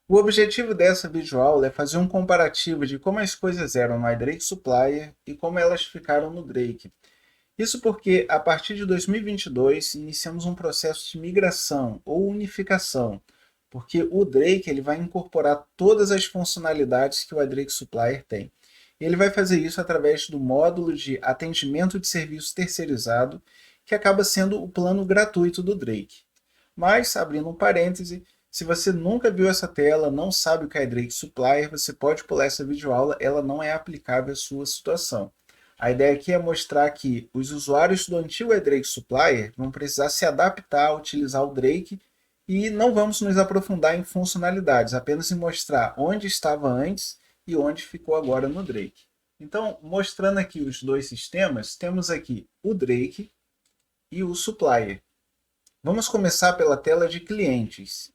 O objetivo dessa videoaula é fazer um comparativo de como as coisas eram no iDrake Supplier e como elas ficaram no Drake. Isso porque, a partir de 2022, iniciamos um processo de migração ou unificação, porque o Drake ele vai incorporar todas as funcionalidades que o iDrake Supplier tem. E ele vai fazer isso através do módulo de atendimento de serviço terceirizado, que acaba sendo o plano gratuito do Drake. Mas, abrindo um parêntese, se você nunca viu essa tela, não sabe o que é Drake Supplier, você pode pular essa videoaula, ela não é aplicável à sua situação. A ideia aqui é mostrar que os usuários do antigo Drake Supplier vão precisar se adaptar a utilizar o Drake e não vamos nos aprofundar em funcionalidades, apenas em mostrar onde estava antes e onde ficou agora no Drake. Então, mostrando aqui os dois sistemas, temos aqui o Drake e o Supplier. Vamos começar pela tela de clientes.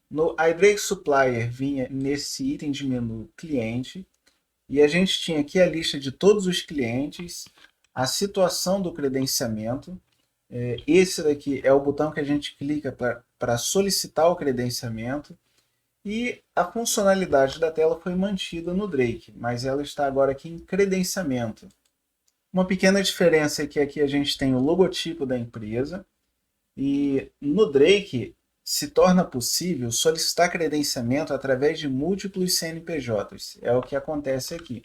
No iDrake Supplier vinha nesse item de menu cliente e a gente tinha aqui a lista de todos os clientes, a situação do credenciamento. Esse daqui é o botão que a gente clica para solicitar o credenciamento. E a funcionalidade da tela foi mantida no Drake, mas ela está agora aqui em credenciamento. Uma pequena diferença é que aqui a gente tem o logotipo da empresa e no Drake se torna possível solicitar credenciamento através de múltiplos CNPJs. É o que acontece aqui.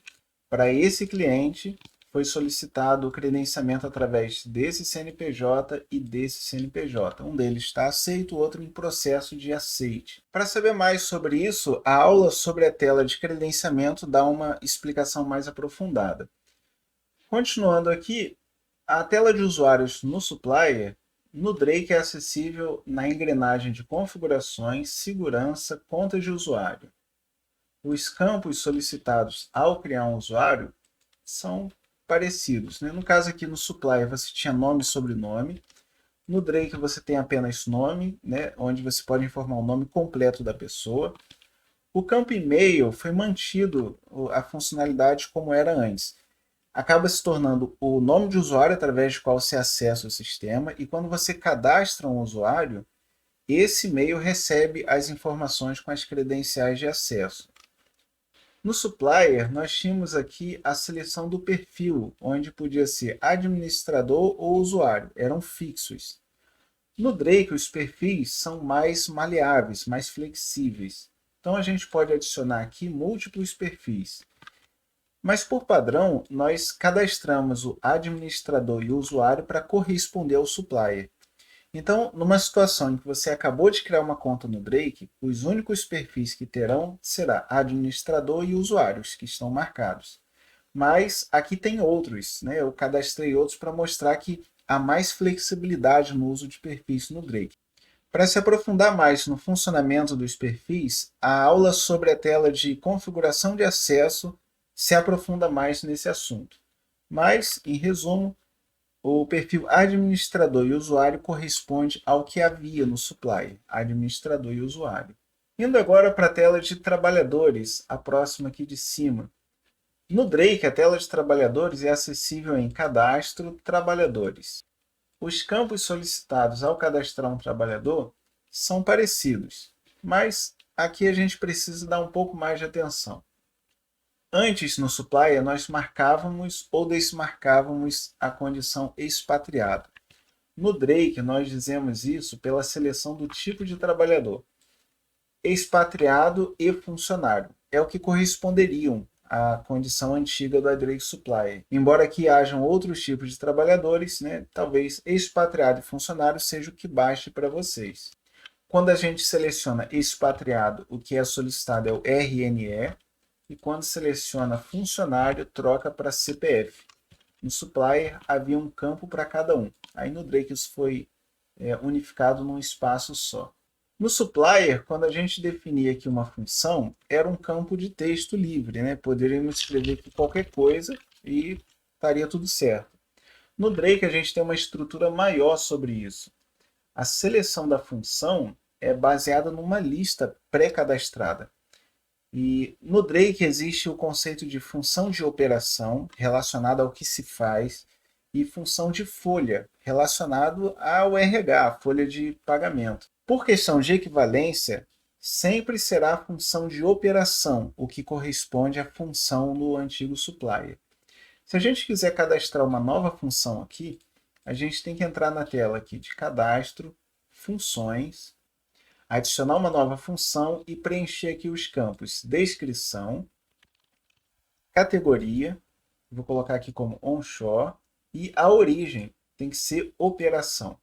Para esse cliente, foi solicitado o credenciamento através desse CNPJ e desse CNPJ. Um deles está aceito, o outro em processo de aceite. Para saber mais sobre isso, a aula sobre a tela de credenciamento dá uma explicação mais aprofundada. Continuando aqui, a tela de usuários no Supplier, no Drake é acessível na engrenagem de configurações, segurança, conta de usuário. Os campos solicitados ao criar um usuário são parecidos, né? No caso aqui no Supplier você tinha nome e sobrenome. No Drake você tem apenas nome, né? Onde você pode informar o nome completo da pessoa. O campo e-mail foi mantido a funcionalidade como era antes. Acaba se tornando o nome de usuário através do qual se acessa o sistema e quando você cadastra um usuário, esse e-mail recebe as informações com as credenciais de acesso. No Supplier, nós tínhamos aqui a seleção do perfil, onde podia ser administrador ou usuário, eram fixos. No Drake, os perfis são mais maleáveis, mais flexíveis. Então a gente pode adicionar aqui múltiplos perfis. Mas por padrão, nós cadastramos o administrador e o usuário para corresponder ao Supplier. Então, numa situação em que você acabou de criar uma conta no Drake, os únicos perfis que terão será administrador e usuários, que estão marcados. Mas aqui tem outros, né? Eu cadastrei outros para mostrar que há mais flexibilidade no uso de perfis no Drake. Para se aprofundar mais no funcionamento dos perfis, a aula sobre a tela de configuração de acesso se aprofunda mais nesse assunto. Mas, em resumo, o perfil administrador e usuário corresponde ao que havia no Supplier, administrador e usuário. Indo agora para a tela de trabalhadores, a próxima aqui de cima. No Drake, a tela de trabalhadores é acessível em cadastro, trabalhadores. Os campos solicitados ao cadastrar um trabalhador são parecidos, mas aqui a gente precisa dar um pouco mais de atenção. Antes, no Supplier, nós marcávamos ou desmarcávamos a condição expatriado. No Drake, nós dizemos isso pela seleção do tipo de trabalhador. Expatriado e funcionário é o que corresponderiam à condição antiga do Drake Supplier. Embora aqui hajam outros tipos de trabalhadores, né, talvez expatriado e funcionário seja o que baste para vocês. Quando a gente seleciona expatriado, o que é solicitado é o RNE, e quando seleciona funcionário, troca para CPF. No Supplier havia um campo para cada um. Aí no Drake isso foi unificado num espaço só. No Supplier, quando a gente definia aqui uma função, era um campo de texto livre, né? Poderíamos escrever aqui qualquer coisa e estaria tudo certo. No Drake a gente tem uma estrutura maior sobre isso. A seleção da função é baseada numa lista pré-cadastrada. E no Drake existe o conceito de função de operação relacionada ao que se faz e função de folha relacionado ao RH, a folha de pagamento. Por questão de equivalência, sempre será a função de operação, o que corresponde à função no antigo supplier. Se a gente quiser cadastrar uma nova função aqui, a gente tem que entrar na tela aqui de cadastro, funções, adicionar uma nova função e preencher aqui os campos descrição, categoria, vou colocar aqui como onshore, e a origem tem que ser operação.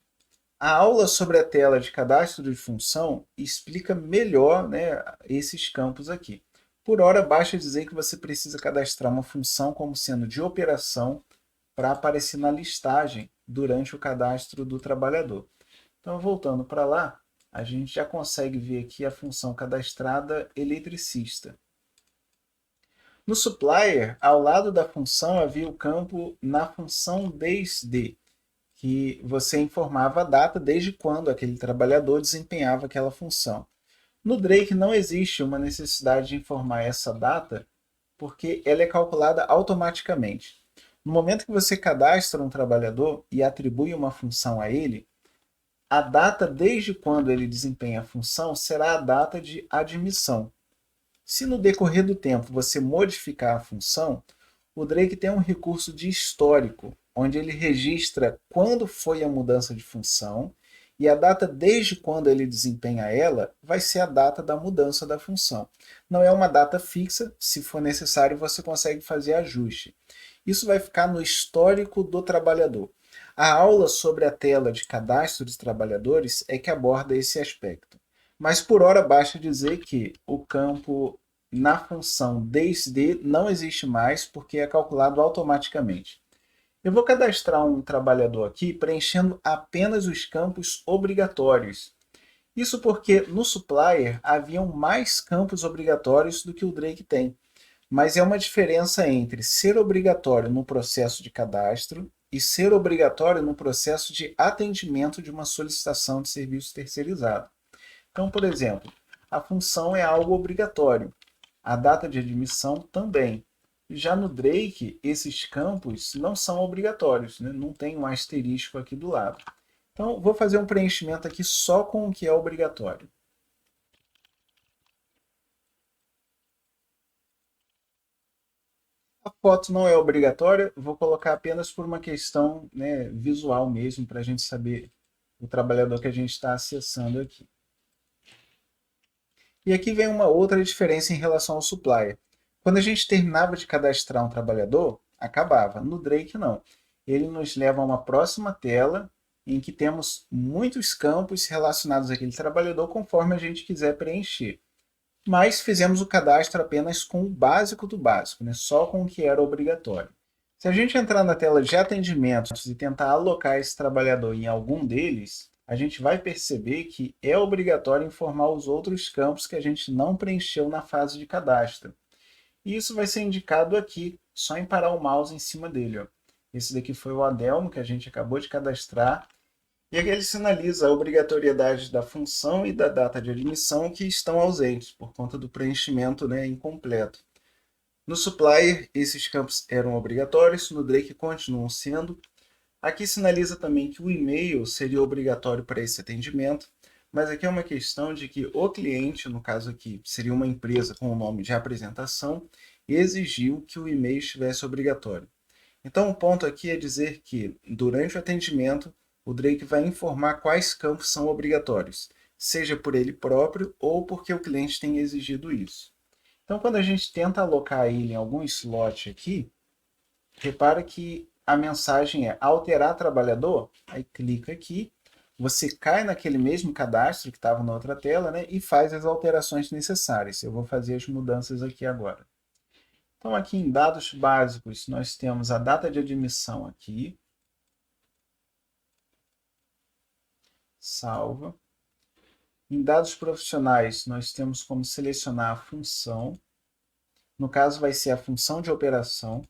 A aula sobre a tela de cadastro de função explica melhor, né, esses campos aqui. Por hora, basta dizer que você precisa cadastrar uma função como sendo de operação para aparecer na listagem durante o cadastro do trabalhador. Então, voltando para lá, a gente já consegue ver aqui a função cadastrada eletricista. No supplier, ao lado da função havia o campo na função desde, que você informava a data desde quando aquele trabalhador desempenhava aquela função. No Drake não existe uma necessidade de informar essa data, porque ela é calculada automaticamente. No momento que você cadastra um trabalhador e atribui uma função a ele, a data desde quando ele desempenha a função será a data de admissão. Se no decorrer do tempo você modificar a função, o Drake tem um recurso de histórico, onde ele registra quando foi a mudança de função e a data desde quando ele desempenha ela vai ser a data da mudança da função. Não é uma data fixa, se for necessário você consegue fazer ajuste. Isso vai ficar no histórico do trabalhador. A aula sobre a tela de cadastro de trabalhadores é que aborda esse aspecto. Mas por hora basta dizer que o campo na função desde não existe mais porque é calculado automaticamente. Eu vou cadastrar um trabalhador aqui preenchendo apenas os campos obrigatórios. Isso porque no supplier haviam mais campos obrigatórios do que o Drake tem. Mas é uma diferença entre ser obrigatório no processo de cadastro e ser obrigatório no processo de atendimento de uma solicitação de serviço terceirizado. Então, por exemplo, a função é algo obrigatório, a data de admissão também. Já no Drake, esses campos não são obrigatórios, né? Não tem um asterisco aqui do lado. Então, vou fazer um preenchimento aqui só com o que é obrigatório. A foto não é obrigatória, vou colocar apenas por uma questão, né, visual mesmo, para a gente saber o trabalhador que a gente está acessando aqui. E aqui vem uma outra diferença em relação ao supplier. Quando a gente terminava de cadastrar um trabalhador, acabava. No Drake, não. Ele nos leva a uma próxima tela em que temos muitos campos relacionados àquele trabalhador conforme a gente quiser preencher. Mas fizemos o cadastro apenas com o básico do básico, né? Só com o que era obrigatório. Se a gente entrar na tela de atendimentos e tentar alocar esse trabalhador em algum deles, a gente vai perceber que é obrigatório informar os outros campos que a gente não preencheu na fase de cadastro. E isso vai ser indicado aqui, só em parar o mouse em cima dele. Ó. Esse daqui foi o Adelmo, que a gente acabou de cadastrar. E aqui ele sinaliza a obrigatoriedade da função e da data de admissão que estão ausentes, por conta do preenchimento, né, incompleto. No supplier, esses campos eram obrigatórios, no Drake continuam sendo. Aqui sinaliza também que o e-mail seria obrigatório para esse atendimento, mas aqui é uma questão de que o cliente, no caso aqui, seria uma empresa com o nome de apresentação, exigiu que o e-mail estivesse obrigatório. Então, o ponto aqui é dizer que, durante o atendimento, o Drake vai informar quais campos são obrigatórios, seja por ele próprio ou porque o cliente tem exigido isso. Então, quando a gente tenta alocar ele em algum slot aqui, repara que a mensagem é alterar trabalhador, aí clica aqui, você cai naquele mesmo cadastro que estava na outra tela, né, e faz as alterações necessárias. Eu vou fazer as mudanças aqui agora. Então, aqui em dados básicos, nós temos a data de admissão aqui, salva. Em dados profissionais, nós temos como selecionar a função. No caso, vai ser a função de operação.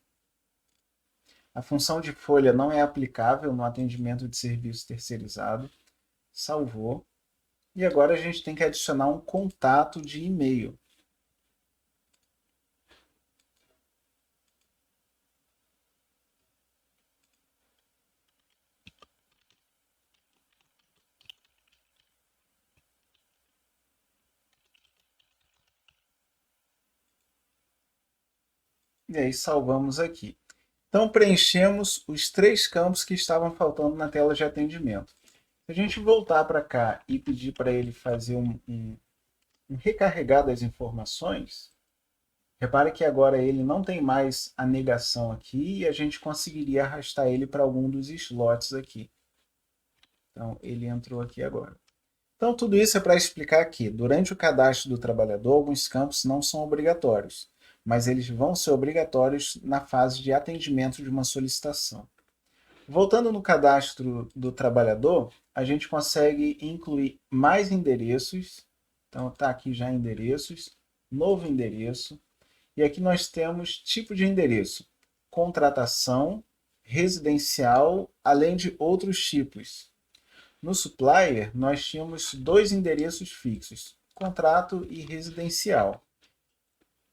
A função de folha não é aplicável no atendimento de serviço terceirizado. Salvou. E agora a gente tem que adicionar um contato de e-mail. e aí salvamos aqui. Então preenchemos os 3 campos que estavam faltando na tela de atendimento. Se a gente voltar para cá e pedir para ele fazer um recarregar das informações, repare que agora ele não tem mais a negação aqui e a gente conseguiria arrastar ele para algum dos slots aqui. Então ele entrou aqui agora. Então, tudo isso é para explicar que, durante o cadastro do trabalhador, alguns campos não são obrigatórios, mas eles vão ser obrigatórios na fase de atendimento de uma solicitação. Voltando no cadastro do trabalhador, a gente consegue incluir mais endereços. Então, está aqui já endereços, novo endereço. E aqui nós temos tipo de endereço, contratação, residencial, além de outros tipos. No supplier, nós tínhamos 2 endereços fixos, contrato e residencial.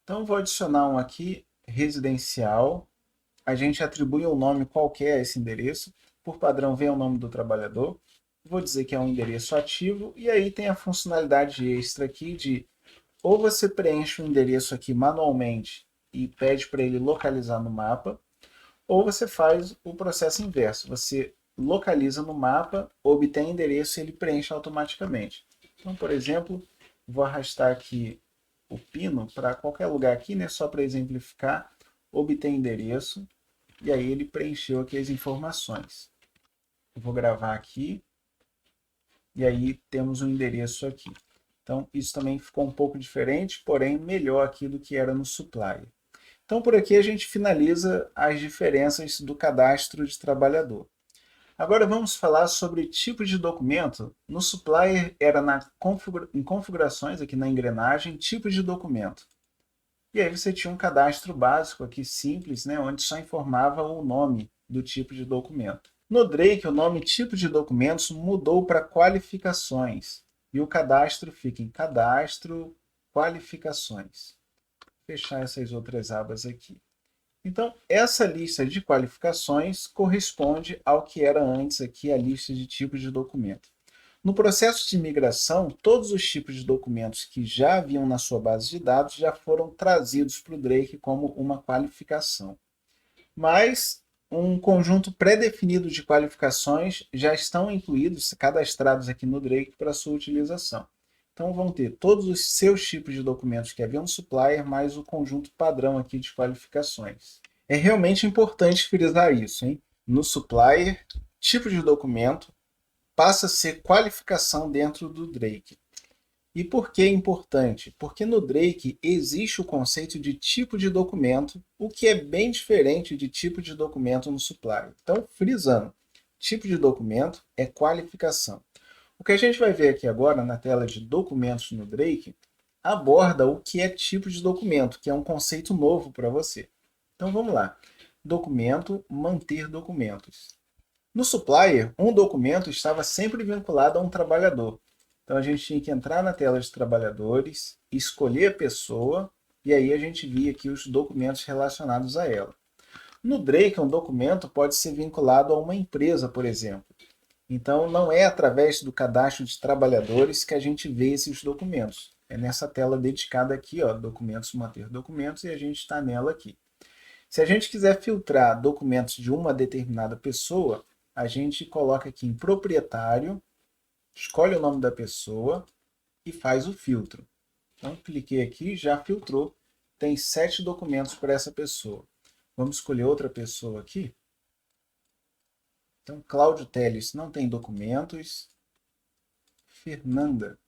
Então, vou adicionar um aqui, residencial. A gente atribui um nome qualquer a esse endereço. Por padrão, vem o nome do trabalhador. Vou dizer que é um endereço ativo. E aí tem a funcionalidade extra aqui de ou você preenche o endereço aqui manualmente e pede para ele localizar no mapa, ou você faz o processo inverso. Você localiza no mapa, obtém endereço e ele preenche automaticamente. Então, por exemplo, vou arrastar aqui o pino para qualquer lugar aqui, né, só para exemplificar, obtém endereço, e aí ele preencheu aqui as informações. Eu vou gravar aqui, e aí temos um endereço aqui. Então, isso também ficou um pouco diferente, porém melhor aqui do que era no supplier. Então, por aqui a gente finaliza as diferenças do cadastro de trabalhador. Agora vamos falar sobre tipo de documento. No supplier era em configurações, aqui na engrenagem, tipo de documento. E aí você tinha um cadastro básico aqui simples, né, onde só informava o nome do tipo de documento. No Drake, o nome tipo de documentos mudou para qualificações. E o cadastro fica em cadastro, qualificações. Vou fechar essas outras abas aqui. Então, essa lista de qualificações corresponde ao que era antes aqui a lista de tipos de documento. No processo de migração, todos os tipos de documentos que já haviam na sua base de dados já foram trazidos para o Drake como uma qualificação. Mas um conjunto pré-definido de qualificações já estão incluídos, cadastrados aqui no Drake para sua utilização. Então vão ter todos os seus tipos de documentos que haviam no supplier, mais o conjunto padrão aqui de qualificações. É realmente importante frisar isso, hein? No supplier, tipo de documento passa a ser qualificação dentro do Drake. E por que é importante? Porque no Drake existe o conceito de tipo de documento, o que é bem diferente de tipo de documento no supplier. Então, frisando, tipo de documento é qualificação. O que a gente vai ver aqui agora na tela de documentos no Drake aborda o que é tipo de documento, que é um conceito novo para você. Então vamos lá. Documento, manter documentos. No supplier, um documento estava sempre vinculado a um trabalhador. Então a gente tinha que entrar na tela de trabalhadores, escolher a pessoa e aí a gente via aqui os documentos relacionados a ela. No Drake, um documento pode ser vinculado a uma empresa, por exemplo. Então, não é através do cadastro de trabalhadores que a gente vê esses documentos. É nessa tela dedicada aqui, ó, documentos, manter documentos, e a gente está nela aqui. Se a gente quiser filtrar documentos de uma determinada pessoa, a gente coloca aqui em proprietário, escolhe o nome da pessoa e faz o filtro. Então, cliquei aqui, já filtrou. Tem 7 documentos para essa pessoa. Vamos escolher outra pessoa aqui. Então, Cláudio Teles não tem documentos. Fernanda.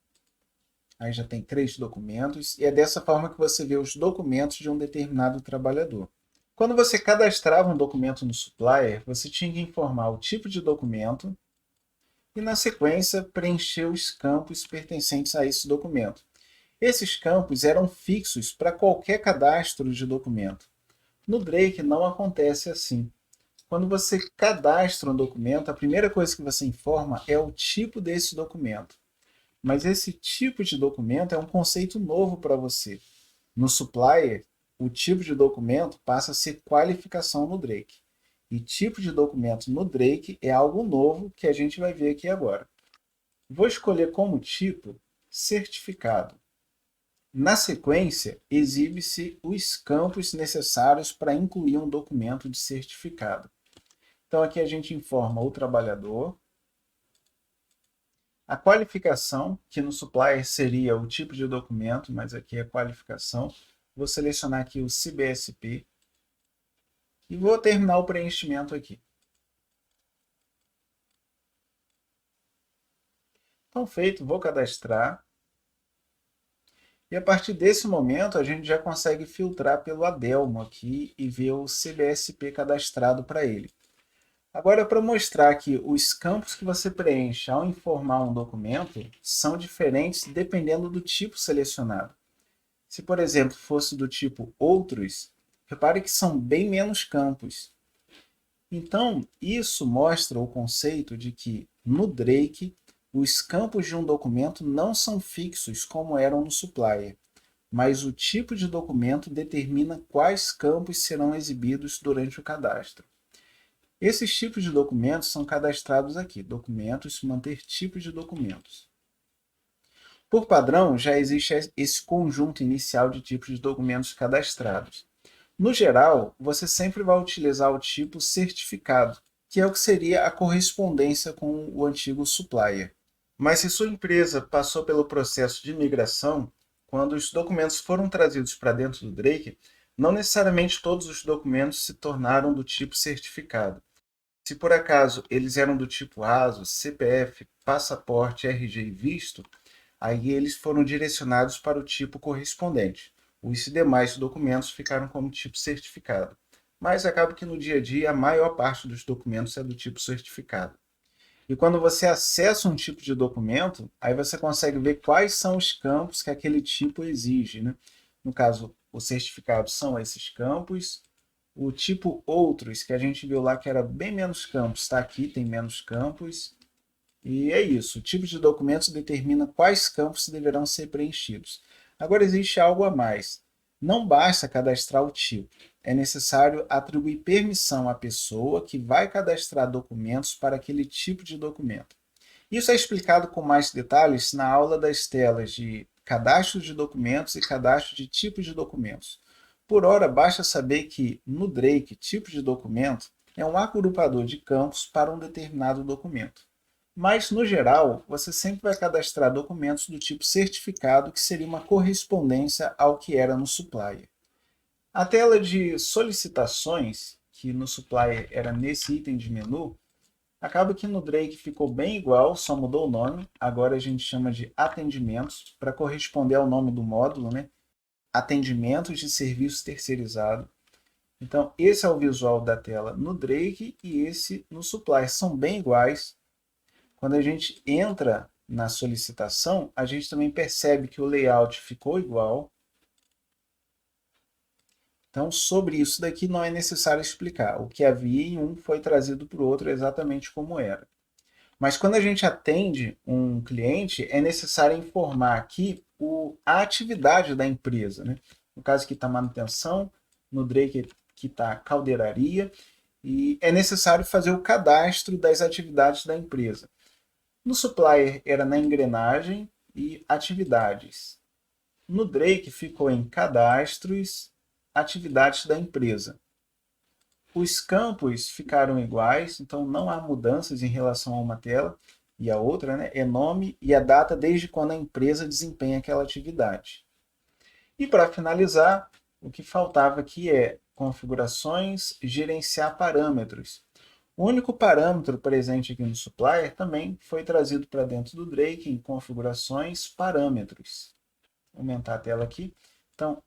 Aí já tem 3 documentos. E é dessa forma que você vê os documentos de um determinado trabalhador. Quando você cadastrava um documento no supplier, você tinha que informar o tipo de documento e, na sequência, preencher os campos pertencentes a esse documento. Esses campos eram fixos para qualquer cadastro de documento. No Drake não acontece assim. Quando você cadastra um documento, a primeira coisa que você informa é o tipo desse documento. Mas esse tipo de documento é um conceito novo para você. No supplier, o tipo de documento passa a ser qualificação no Drake. E tipo de documento no Drake é algo novo que a gente vai ver aqui agora. Vou escolher como tipo certificado. Na sequência, exibe-se os campos necessários para incluir um documento de certificado. Então, aqui a gente informa o trabalhador, a qualificação, que no supplier seria o tipo de documento, mas aqui é qualificação. Vou selecionar aqui o CBSP e vou terminar o preenchimento aqui. Então, feito, vou cadastrar. E a partir desse momento, a gente já consegue filtrar pelo Adelmo aqui e ver o CBSP cadastrado para ele. Agora, para mostrar que os campos que você preenche ao informar um documento são diferentes dependendo do tipo selecionado. Se, por exemplo, fosse do tipo Outros, repare que são bem menos campos. Então, isso mostra o conceito de que, no Drake, os campos de um documento não são fixos como eram no supplier, mas o tipo de documento determina quais campos serão exibidos durante o cadastro. Esses tipos de documentos são cadastrados aqui, documentos, manter tipo de documentos. Por padrão, já existe esse conjunto inicial de tipos de documentos cadastrados. No geral, você sempre vai utilizar o tipo certificado, que é o que seria a correspondência com o antigo supplier. Mas se sua empresa passou pelo processo de migração, quando os documentos foram trazidos para dentro do Drake, não necessariamente todos os documentos se tornaram do tipo certificado. Se por acaso eles eram do tipo ASO, CPF, passaporte, RG e visto, aí eles foram direcionados para o tipo correspondente. Os demais documentos ficaram como tipo certificado. Mas acaba que no dia a dia a maior parte dos documentos é do tipo certificado. E quando você acessa um tipo de documento, aí você consegue ver quais são os campos que aquele tipo exige, né? No caso, o certificado são esses campos. O tipo Outros, que a gente viu lá que era bem menos campos, está aqui, tem menos campos. E é isso, o tipo de documentos determina quais campos deverão ser preenchidos. Agora existe algo a mais. Não basta cadastrar o tipo, é necessário atribuir permissão à pessoa que vai cadastrar documentos para aquele tipo de documento. Isso é explicado com mais detalhes na aula das telas de cadastro de documentos e cadastro de tipos de documentos. Por hora, basta saber que, no Drake, tipo de documento é um agrupador de campos para um determinado documento. Mas, no geral, você sempre vai cadastrar documentos do tipo certificado, que seria uma correspondência ao que era no supplier. A tela de solicitações, que no supplier era nesse item de menu, acaba que no Drake ficou bem igual, só mudou o nome. Agora a gente chama de atendimentos, para corresponder ao nome do módulo, né? Atendimentos de serviço terceirizado. Então, esse é o visual da tela no Drake e esse no Supplier. São bem iguais. Quando a gente entra na solicitação, a gente também percebe que o layout ficou igual. Então, sobre isso daqui não é necessário explicar. O que havia em um foi trazido para o outro exatamente como era. Mas quando a gente atende um cliente, é necessário informar aqui a atividade da empresa, né? No caso aqui está manutenção, no Drake aqui está caldeiraria, e é necessário fazer o cadastro das atividades da empresa. No supplier era na engrenagem e atividades. No Drake ficou em cadastros, atividades da empresa. Os campos ficaram iguais, então não há mudanças em relação a uma tela e a outra, né? É nome e a data desde quando a empresa desempenha aquela atividade. E para finalizar, o que faltava aqui é configurações, gerenciar parâmetros. O único parâmetro presente aqui no supplier também foi trazido para dentro do Drake em configurações, parâmetros. Vou aumentar a tela aqui. Então,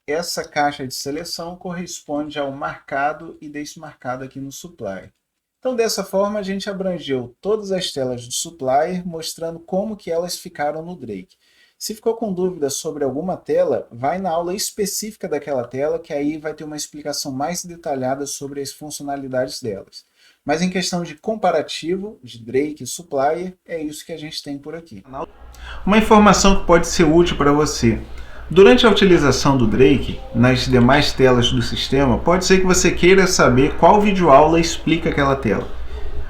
essa caixa de seleção corresponde ao marcado e desmarcado aqui no supplier. Então, dessa forma, a gente abrangeu todas as telas do supplier, mostrando como que elas ficaram no Drake. Se ficou com dúvida sobre alguma tela, vai na aula específica daquela tela, que aí vai ter uma explicação mais detalhada sobre as funcionalidades delas. Mas em questão de comparativo de Drake e supplier, é isso que a gente tem por aqui. Uma informação que pode ser útil para você. Durante a utilização do Drake, nas demais telas do sistema, pode ser que você queira saber qual videoaula explica aquela tela.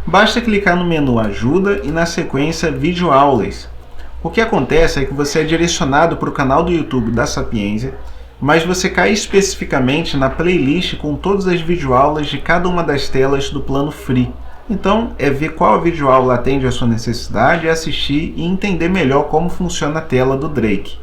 Basta clicar no menu Ajuda e na sequência Videoaulas. O que acontece é que você é direcionado para o canal do YouTube da Sapienza, mas você cai especificamente na playlist com todas as videoaulas de cada uma das telas do plano Free. Então, é ver qual videoaula atende à sua necessidade, assistir e entender melhor como funciona a tela do Drake.